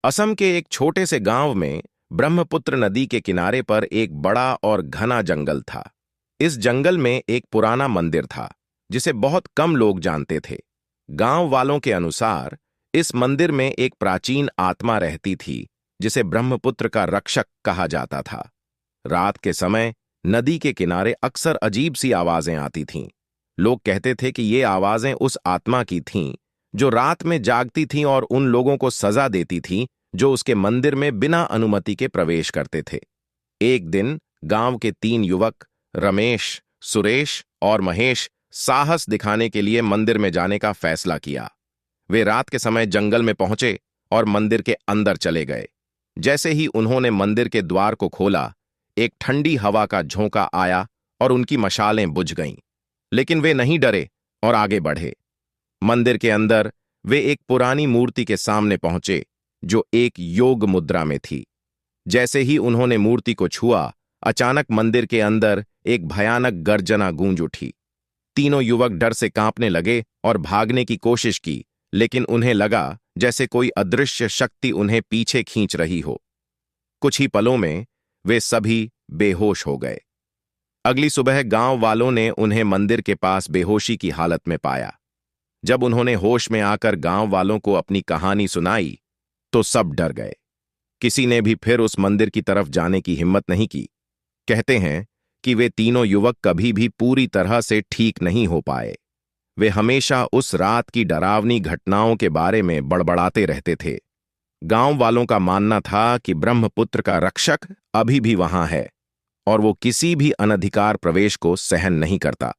असम के एक छोटे से गांव में ब्रह्मपुत्र नदी के किनारे पर एक बड़ा और घना जंगल था। इस जंगल में एक पुराना मंदिर था जिसे बहुत कम लोग जानते थे। गांव वालों के अनुसार इस मंदिर में एक प्राचीन आत्मा रहती थी जिसे ब्रह्मपुत्र का रक्षक कहा जाता था। रात के समय नदी के किनारे अक्सर अजीब सी आवाजें आती थीं। लोग कहते थे कि ये आवाजें उस आत्मा की थीं जो रात में जागती थीं और उन लोगों को सजा देती थीं जो उसके मंदिर में बिना अनुमति के प्रवेश करते थे। एक दिन गांव के 3 युवक रमेश, सुरेश और महेश साहस दिखाने के लिए मंदिर में जाने का फैसला किया। वे रात के समय जंगल में पहुंचे और मंदिर के अंदर चले गए। जैसे ही उन्होंने मंदिर के द्वार को खोला, एक ठंडी हवा का झोंका आया और उनकी मशालें बुझ गईं। लेकिन वे नहीं डरे और आगे बढ़े। मंदिर के अंदर वे एक पुरानी मूर्ति के सामने पहुंचे जो एक योग मुद्रा में थी। जैसे ही उन्होंने मूर्ति को छुआ, अचानक मंदिर के अंदर एक भयानक गर्जना गूंज उठी। तीनों युवक डर से कांपने लगे और भागने की कोशिश की, लेकिन उन्हें लगा जैसे कोई अदृश्य शक्ति उन्हें पीछे खींच रही हो। कुछ ही पलों में वे सभी बेहोश हो गए। अगली सुबह गांव वालों ने उन्हें मंदिर के पास बेहोशी की हालत में पाया। जब उन्होंने होश में आकर गांव वालों को अपनी कहानी सुनाई तो सब डर गए। किसी ने भी फिर उस मंदिर की तरफ जाने की हिम्मत नहीं की। कहते हैं कि वे तीनों युवक कभी भी पूरी तरह से ठीक नहीं हो पाए। वे हमेशा उस रात की डरावनी घटनाओं के बारे में बड़बड़ाते रहते थे। गांव वालों का मानना था कि ब्रह्मपुत्र का रक्षक अभी भी वहां है और वो किसी भी अनधिकार प्रवेश को सहन नहीं करता।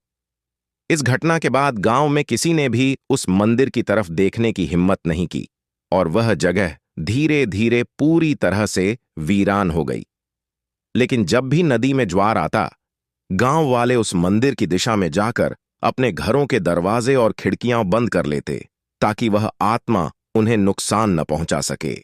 इस घटना के बाद गांव में किसी ने भी उस मंदिर की तरफ देखने की हिम्मत नहीं की और वह जगह धीरे धीरे पूरी तरह से वीरान हो गई। लेकिन जब भी नदी में ज्वार आता, गांव वाले उस मंदिर की दिशा में जाकर अपने घरों के दरवाजे और खिड़कियां बंद कर लेते ताकि वह आत्मा उन्हें नुकसान न पहुंचा सके।